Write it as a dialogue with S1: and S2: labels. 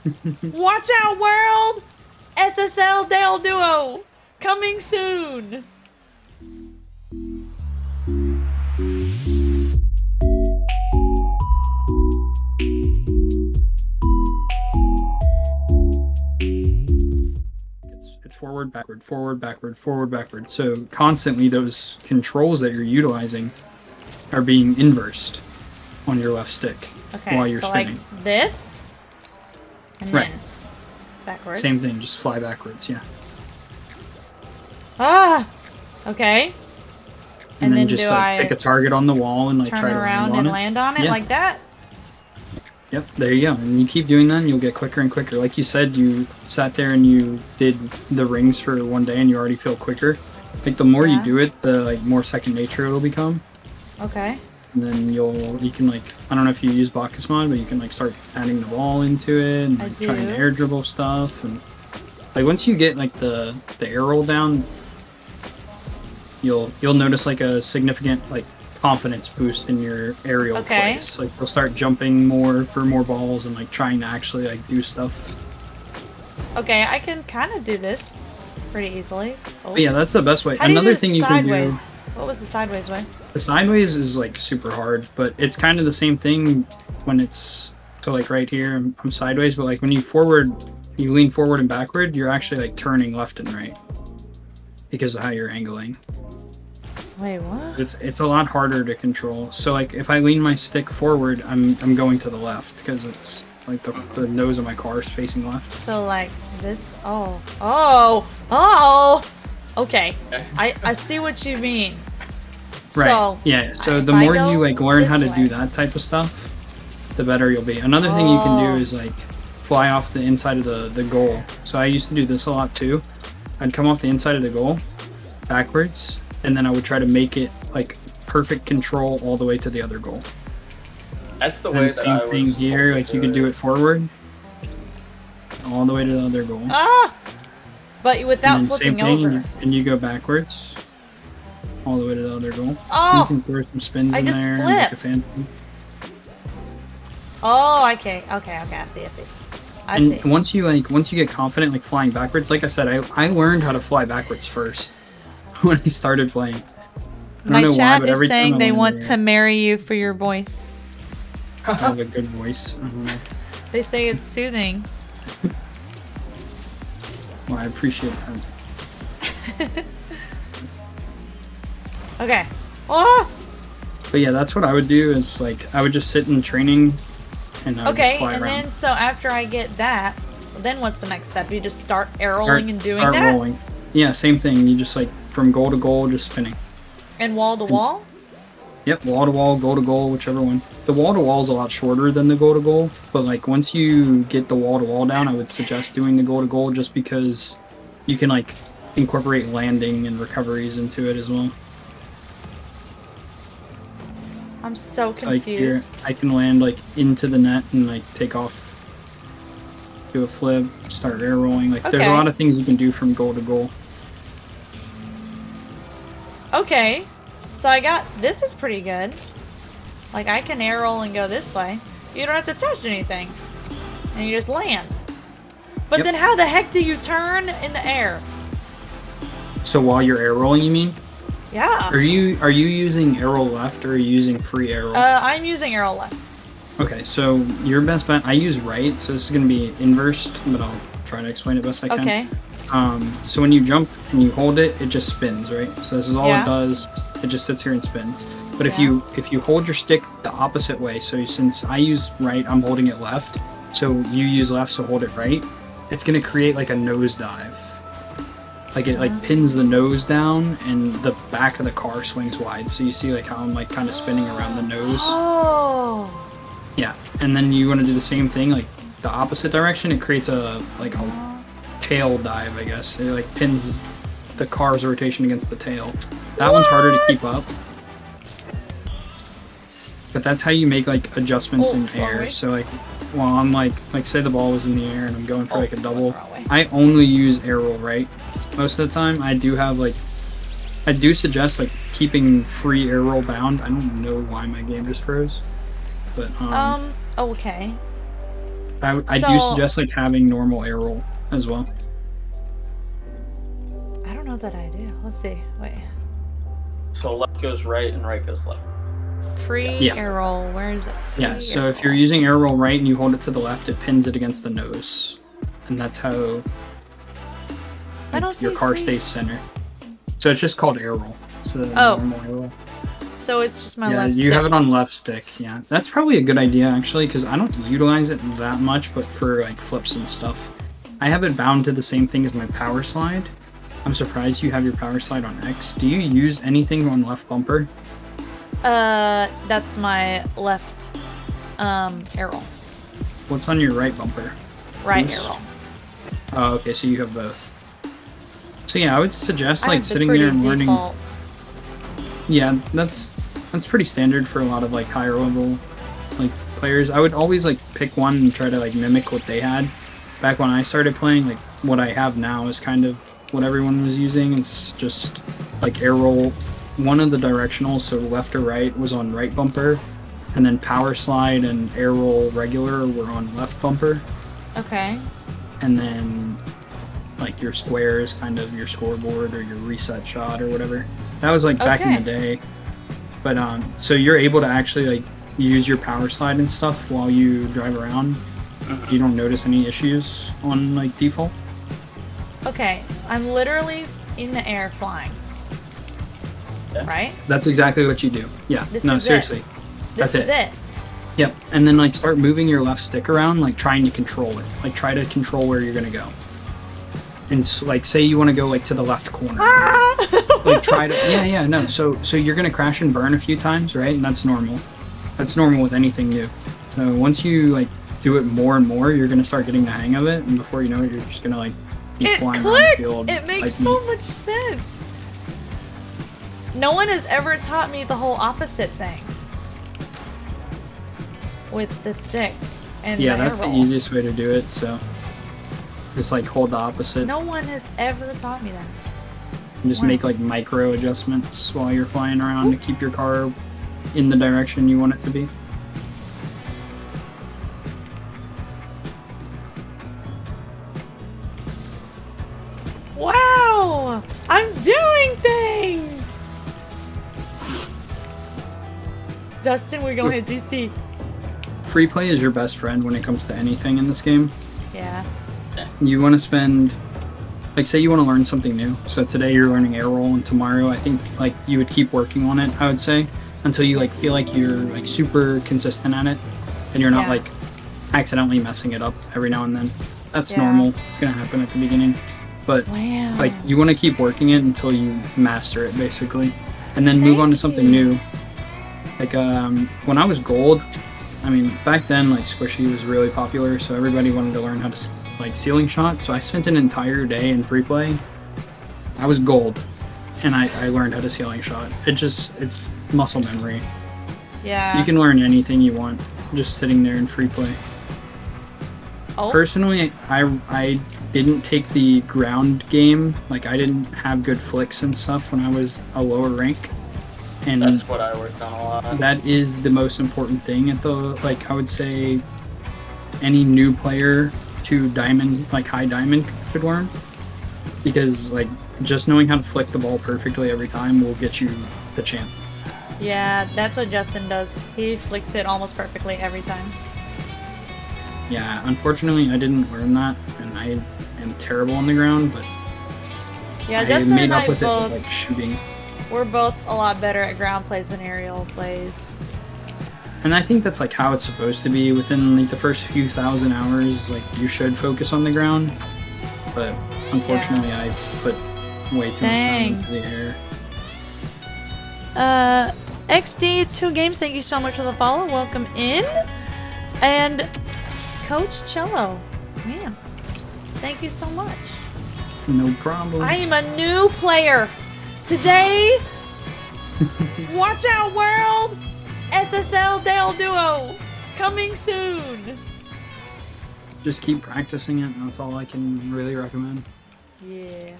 S1: Watch out, world! SSL Dale Duo coming soon.
S2: It's forward, backward, forward, backward, forward, backward. So constantly those controls that you're utilizing are being inversed on your left stick while you're spinning.
S1: Like this, and then backwards.
S2: Same thing, just fly backwards, yeah.
S1: Ah, okay.
S2: And then just like pick a target on the wall and like try to
S1: land on it like that.
S2: Yep, there you go. And you keep doing that and you'll get quicker and quicker. Like you said, you sat there and you did the rings for one day and you already feel quicker. Like the more you do it, the like more second nature it'll become.
S1: Okay.
S2: And then you can like, I don't know if you use Bacchus mod, but you can like start adding the ball into it and like trying to air dribble stuff. And like once you get like the air roll down, you'll notice like a significant like confidence boost in your aerial plays. Like you'll start jumping more for more balls and like trying to actually like do stuff.
S1: Okay, I can kind of do this pretty easily.
S2: But yeah, that's the best way.
S1: How
S2: Another
S1: do
S2: thing you can do.
S1: What was the sideways way?
S2: The sideways is like super hard, but it's kind of the same thing when it's so like right here I'm sideways, but like when you lean forward and backward, you're actually like turning left and right because of how you're angling.
S1: Wait, what?
S2: It's a lot harder to control. So like if I lean my stick forward, I'm going to the left because it's like the nose of my car is facing left.
S1: So like this. Okay. I see what you mean.
S2: Right.
S1: So,
S2: yeah. So the more you like learn how to do that type of stuff, the better you'll be. Another thing you can do is like fly off the inside of the goal. So I used to do this a lot too. I'd come off the inside of the goal backwards, and then I would try to make it like perfect control all the way to the other goal.
S3: That's the way that I was.
S2: Same thing here, like you can do it forward, all the way to the other goal.
S1: But without flipping over.
S2: And you go backwards, all the way to the other goal.
S1: Oh!
S2: You can throw some spins in there. And make it fancy.
S1: Oh, okay. I see. I see.
S2: Once you get confident, like flying backwards, like I said, I learned how to fly backwards first when I started playing.
S1: My chat is saying they want to marry you for your voice.
S2: I have a good voice.
S1: They say it's soothing.
S2: Well, I appreciate that.
S1: Okay. Oh!
S2: But yeah, that's what I would do is like I would just sit in training and I would just fly around.
S1: Then so after I get that, then what's the next step? You just start air rolling and doing that?
S2: Start rolling. Yeah, same thing. You just like from goal to goal, just spinning.
S1: And wall to wall?
S2: Yep, wall to wall, goal to goal, whichever one. The wall to wall is a lot shorter than the goal to goal, but like once you get the wall to wall down, I would suggest doing the goal to goal just because you can like incorporate landing and recoveries into it as well.
S1: I'm so confused.
S2: Like here, I can land like into the net and like take off, do a flip, start air rolling. Like there's a lot of things you can do from goal to goal.
S1: Okay, so I got, this is pretty good. Like I can air roll and go this way. You don't have to touch anything. And you just land. But then how the heck do you turn in the air?
S2: So while you're air rolling, you mean?
S1: Yeah.
S2: Are you using arrow left or are you using free arrow?
S1: I'm using arrow left.
S2: Okay, so your best bet, I use right, so this is going to be inversed, but I'll try to explain it best I can.
S1: Okay.
S2: So when you jump and you hold it, it just spins, right? So this is all it does. It just sits here and spins. But if you hold your stick the opposite way, so since I use right, I'm holding it left. So you use left, so hold it right. It's going to create like a nosedive. Like it like pins the nose down and the back of the car swings wide. So you see like how I'm like kind of spinning around the nose.
S1: Oh.
S2: Yeah, and then you want to do the same thing, like the opposite direction. It creates a like a tail dive, I guess. It like pins the car's rotation against the tail. That one's harder to keep up. But that's how you make like adjustments in air. So like while I'm like say the ball was in the air and I'm going for like a double, I only use air roll right most of the time. I do suggest like keeping free air roll bound. I don't know why my game just froze, but
S1: okay.
S2: I do suggest like having normal air roll as well.
S1: I don't know that I do. Let's see. Wait.
S3: So left goes right and right goes left.
S1: Free
S2: Yeah.
S1: air roll. Where is it?
S2: Yeah, so if you're using air roll right and you hold it to the left, it pins it against the nose. And that's how
S1: I don't see
S2: your car
S1: free.
S2: stays center. So it's just called air roll. So normal air roll.
S1: So it's just my
S2: Yeah,
S1: left
S2: you
S1: stick.
S2: have it on left stick. Yeah, that's probably a good idea actually, because I don't utilize it that much, but for like flips and stuff. I have it bound to the same thing as my power slide. I'm surprised you have your power slide on X. Do you use anything on left bumper?
S1: That's my left air roll.
S2: What's on your right bumper?
S1: Right
S2: Boost?
S1: air roll.
S2: Oh, okay, so you have both. So yeah, I would suggest
S1: I
S2: like
S1: have the
S2: sitting there and
S1: pretty
S2: learning.
S1: default.
S2: Yeah, that's pretty standard for a lot of like higher level like players. I would always like pick one and try to like mimic what they had. Back when I started playing, like what I have now is kind of what everyone was using. It's just like air roll. One of the directionals, so left or right, was on right bumper, and then power slide and air roll regular were on left bumper.
S1: Okay.
S2: And then like your square is kind of your scoreboard or your reset shot or whatever. That was like back in the day. But so you're able to actually like use your power slide and stuff while you drive around. You don't notice any issues on like default.
S1: Okay. I'm literally in the air flying.
S3: Yeah.
S1: Right?
S2: That's exactly what you do. Yeah.
S1: This
S2: No,
S1: is
S2: seriously.
S1: It.
S2: That's
S1: This is it.
S2: Yep. And then like start moving your left stick around, like trying to control it. Like try to control where you're gonna go. And so, like say you want to go like to the left corner. Like try to no. So you're gonna crash and burn a few times, right? And that's normal. That's normal with anything new. So once you like do it more and more, you're gonna start getting the hang of it, and before you know it, you're just gonna like be flying around the field.
S1: It makes
S2: like
S1: so
S2: me.
S1: much sense. No one has ever taught me the whole opposite thing with the stick and
S2: Yeah,
S1: the
S2: that's
S1: air
S2: the
S1: roll.
S2: easiest way to do it. So just like hold the opposite.
S1: No one has ever taught me that.
S2: And just
S1: Wow.
S2: make like micro adjustments while you're flying around to keep your car in the direction you want it to be.
S1: Wow! I'm doing things! Justin, we're going to GC.
S2: Free play is your best friend when it comes to anything in this game.
S1: Yeah.
S2: You want to spend, like say you want to learn something new. So today you're learning air roll, and tomorrow I think like you would keep working on it, I would say, until you like feel like you're like super consistent at it and you're not
S1: Yeah.
S2: like accidentally messing it up every now and then. That's
S1: Yeah.
S2: normal. It's gonna happen at the beginning. But
S1: Wow.
S2: like you want to keep working it until you master it basically, and then move on to something new. Like when I was gold, I mean back then like squishy was really popular, so everybody wanted to learn how to like ceiling shot. So I spent an entire day in free play. I was gold, and I learned how to ceiling shot. It's muscle memory.
S1: Yeah.
S2: You can learn anything you want just sitting there in free play.
S1: Oh.
S2: Personally, I didn't take the ground game. Like I didn't have good flicks and stuff when I was a lower rank, and
S3: That's what I worked on a lot.
S2: that is the most important thing at the like I would say any new player to diamond, like high diamond, should learn, because like just knowing how to flick the ball perfectly every time will get you the champ.
S1: Yeah, that's what Justin does. He flicks it almost perfectly every time.
S2: Yeah, unfortunately I didn't learn that, and I am terrible on the ground, but
S1: Yeah,
S2: I
S1: Justin
S2: made
S1: and
S2: up
S1: I
S2: with it
S1: both,
S2: with like shooting.
S1: we're both a lot better at ground plays than aerial plays.
S2: And I think that's like how it's supposed to be. Within like the first few thousand hours, like you should focus on the ground. But unfortunately, I put way too much time into the air.
S1: XD 2 Games, thank you so much for the follow. Welcome in. And Coach Celloh, man, thank you so much.
S2: No problem.
S1: I am a new player. Today, watch out world, SSL Dale Duo, coming soon.
S2: Just keep practicing it. That's all I can really recommend.
S1: Yeah.